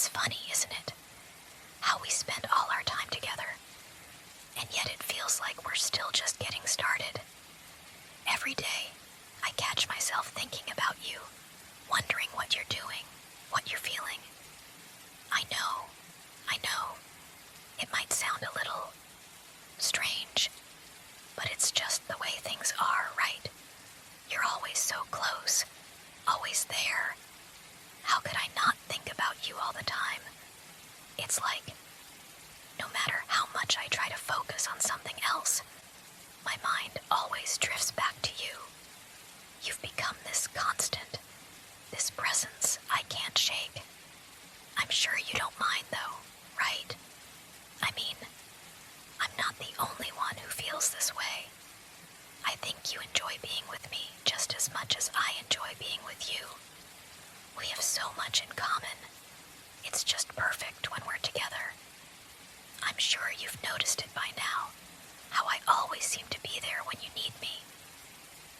It's funny, isn't it? How we spend all our time together, and yet it feels like we're still just getting started. Every day, I catch myself thinking about you, wondering what you're doing, what you're feeling. I know, it might sound a little strange, but it's just the way things are, right? You're always so close, always there. How could I not think about you all the time? It's like, no matter how much I try to focus on something else, my mind always drifts back to you. You've become this constant, this presence I can't shake. I'm sure you don't mind though, right? I mean, I'm not the only one who feels this way. I think you enjoy being with me just as much as I enjoy being with you. We have so much in common. It's just perfect when we're together. I'm sure you've noticed it by now, how I always seem to be there when you need me.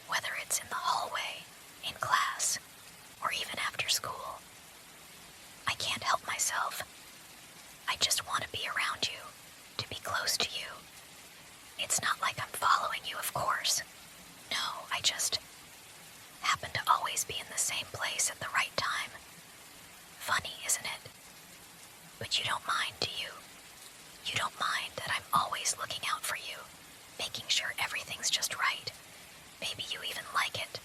Whether it's in the hallway, in class, or even after school. I can't help myself. I just want to be around you, to be close to you. It's not like I'm following you, of course. No, I just happen to always be in the same place at the right time. Funny, isn't it? But you don't mind, do you? You don't mind that I'm always looking out for you, making sure everything's just right. Maybe you even like it.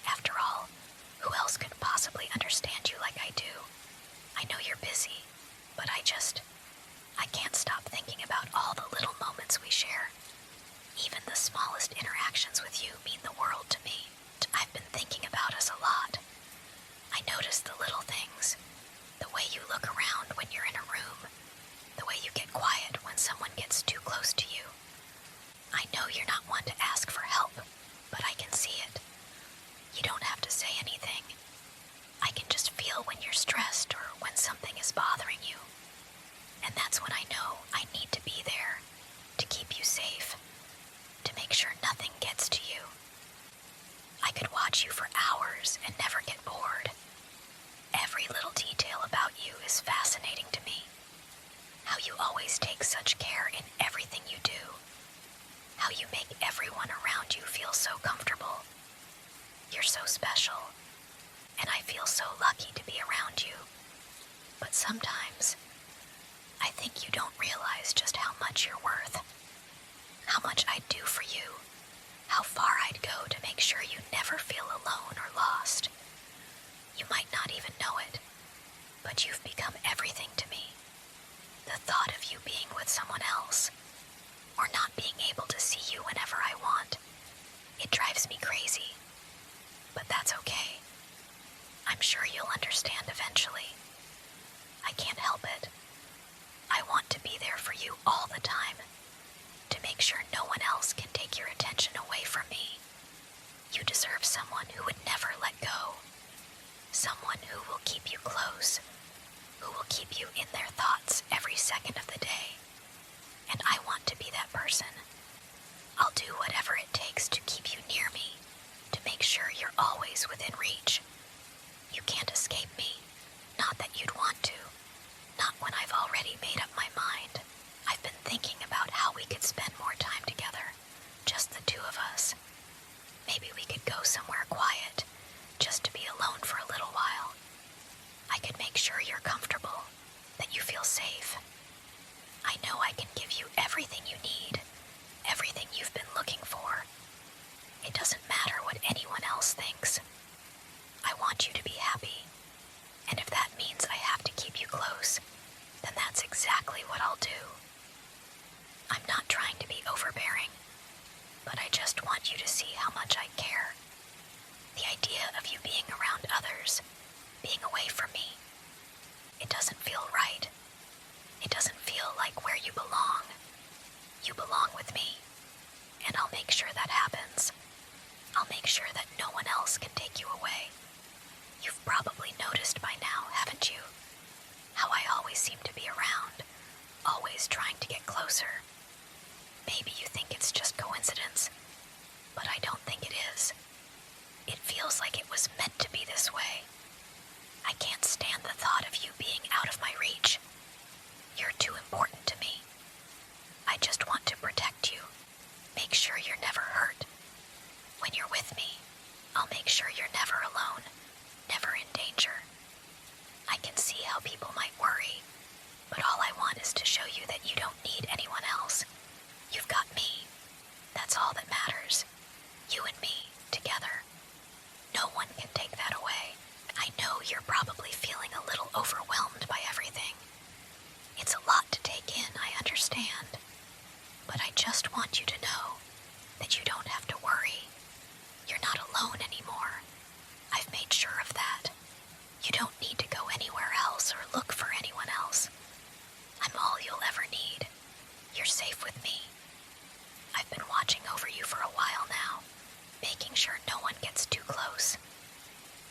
After all, who else could possibly understand you like I do? I know you're busy, but I can't stop thinking about all the little moments we share. Even the smallest interactions with you mean the world to me. I've been thinking about us a lot. I notice the little things, the way you look around when you're in a room, the way you get quiet when someone gets too close to you. I know you're not one to ask for help, but I can see it. You don't have to say anything. I can just feel when you're stressed or when something is bothering you. And that's when I know I need to be there, to keep you safe, to make sure nothing gets to you. I could watch you for hours and never get bored. Every little detail about you is fascinating to me. How you always take such care in everything you do. How you make everyone around you feel so comfortable. You're so special, and I feel so lucky to be around you. But sometimes, I think you don't realize just how much you're worth. How much I'd do for you. How far I'd go to make sure you never feel alone or lost. You might not even know it, but you've become everything to me. The thought of you being with someone else, or not being able to see you whenever I want, it drives me crazy. But that's okay. I'm sure you'll understand eventually. I can't help it. I want to be there for you all the time, to make sure no one else can take your attention away from me. You deserve someone who would never let go. Someone who will keep you close, who will keep you in their thoughts every second of the day. And I want to be that person. I'll do whatever it takes to keep you near me, to make sure you're always within reach. You can't escape me, not that you'd want to, not when I've already made up my mind. I've been thinking about how we could spend more time together, just the two of us. Maybe we could go somewhere quiet, just to be alone for a little while. I could make sure you're comfortable, that you feel safe. I know I can give you everything you need, everything you've been looking for. It doesn't matter what anyone else thinks. I want you to be happy, and if that means I have to keep you close, then that's exactly what I'll do. I'm not trying to be overbearing, but I just want you to see how much I care. The idea of you being around others, being away from me, it doesn't feel right. It doesn't feel like where you belong. You belong with me, and I'll make sure that happens. I'll make sure that no one else can take you away. You've probably noticed by now, haven't you? How I always seem to be around, always trying to get closer. Maybe you think it's just coincidence, but I don't think it is. It feels like it was meant to be this way. I can't stand the thought of you being out of my see how people might worry, but all I want is to show you that you don't need anyone else. You've got me. That's all that matters. You and me, together. No one can take that away. I know you're probably feeling a little overwhelmed by everything. It's a lot to take in, I understand. But I just want you to know that you don't have to worry. You're not alone anymore. I've made sure of that. You don't need to go anywhere else or look for anyone else. I'm all you'll ever need. You're safe with me. I've been watching over you for a while now, making sure no one gets too close.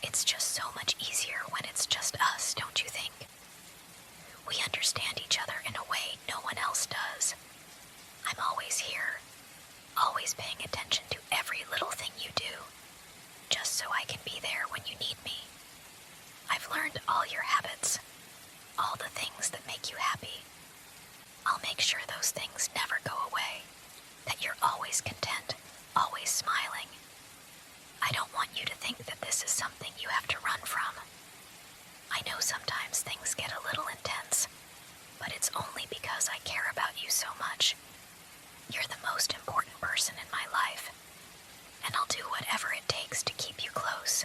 It's just so much easier when it's just us, don't you think? We understand each other in a way no one else does. I'm always here, always paying attention to every little thing you do, just so I can be there when you need me. I've learned all your habits, all the things that make you happy. I'll make sure those things never go away, that you're always content, always smiling. I don't want you to think that this is something you have to run from. I know sometimes things get a little intense, but it's only because I care about you so much. You're the most important person in my life, and I'll do whatever it takes to keep you close,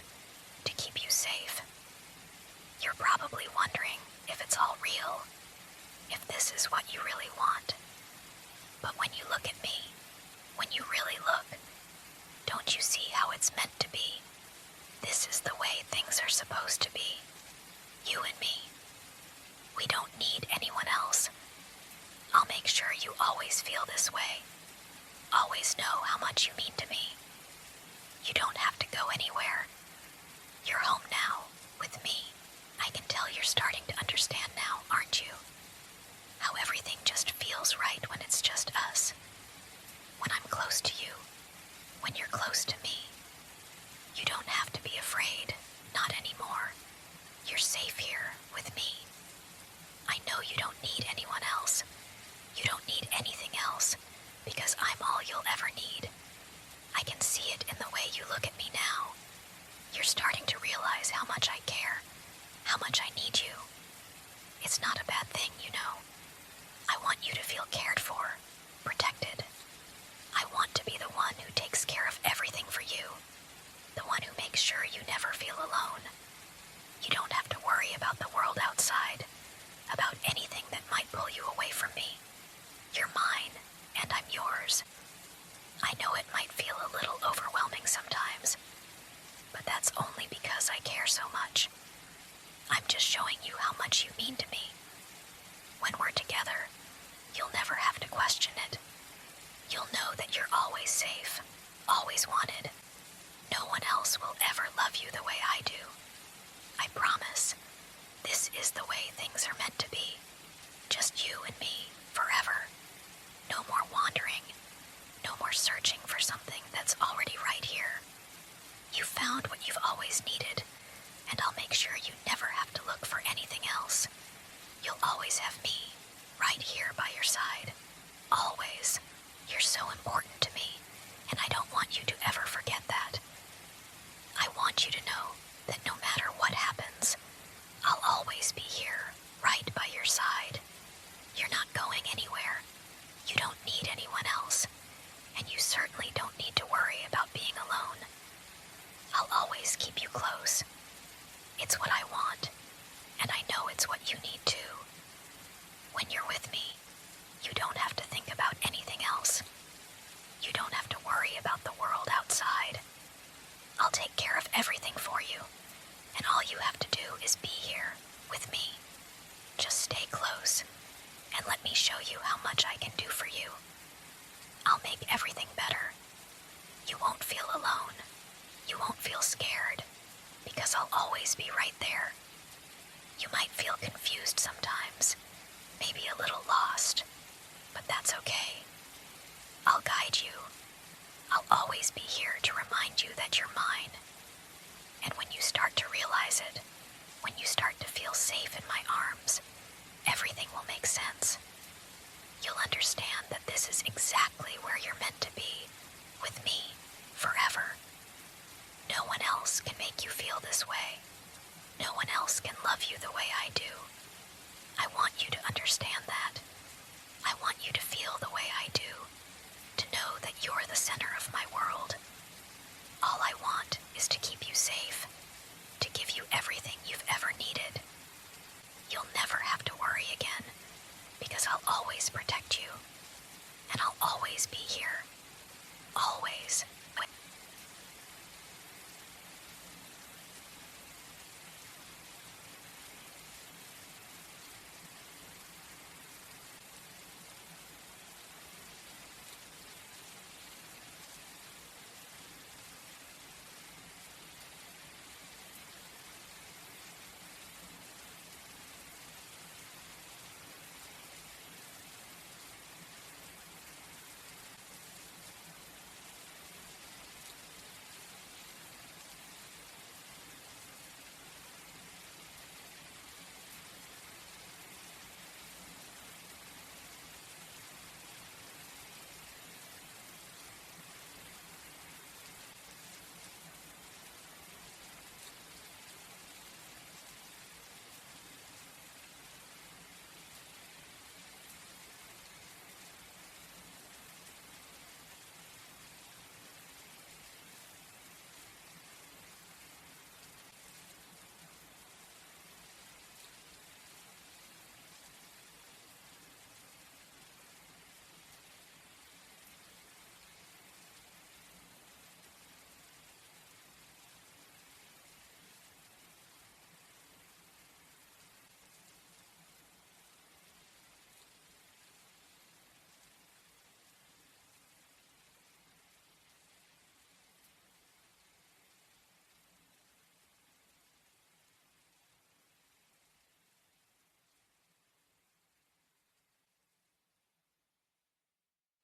to keep you safe. You're probably wondering if it's all real, if this is what you really want. But when you look at me, when you really look, don't you see how it's meant to be? This is the way things are supposed to be. You and me. We don't need anyone else. I'll make sure you always feel this way. Always know how much you mean to me. You don't have to go anywhere. You're home now, with me. I can tell you're starting to understand now, aren't you? How everything just feels right when it's just us. When I'm close to you, when you're close to me, you don't have to be afraid, not anymore. You're safe here with me. I know you don't need anyone else. You don't need anything else, because I'm all you'll ever need. I can see it in the way you look at me now. You're starting to realize how much I care, how much I need you. It's not a bad thing, you know. I want you to feel cared for, protected. I want to be the one who takes care of everything for you, the one who makes sure you never feel alone. You don't have to worry about the world outside, about anything that might pull you away from me. You're mine, and I'm yours. I know it might feel a little overwhelming sometimes, but that's only because I care so much. I'm just showing you how much you mean to me. When we're together, you'll never have to question it. You'll know that you're always safe, always wanted. No one else will ever love you the way I do. I promise. This is the way things are meant to be. Just you and me, forever. No more wandering. No more searching for something that's already right here. You found what you've always needed, and I'll make sure you never have to look for anything else. You'll always have me, right here by your side. Always. You're so important to me, and I don't want you to ever forget that. I want you to know that no matter what happens, I'll always be here, right by your side. You're not going anywhere. You don't need anyone else, and you certainly don't need to worry about being alone. I'll always keep you close. It's what I want, and I know it's what you need too. When you're with me, you don't have to think about anything else. You don't have to worry about the world outside. I'll take care of everything for you, and all you have to do is be here, with me. Just stay close, and let me show you how much I can do for you. I'll make everything better. You won't feel alone. You won't feel scared, because I'll always be right there. You might feel confused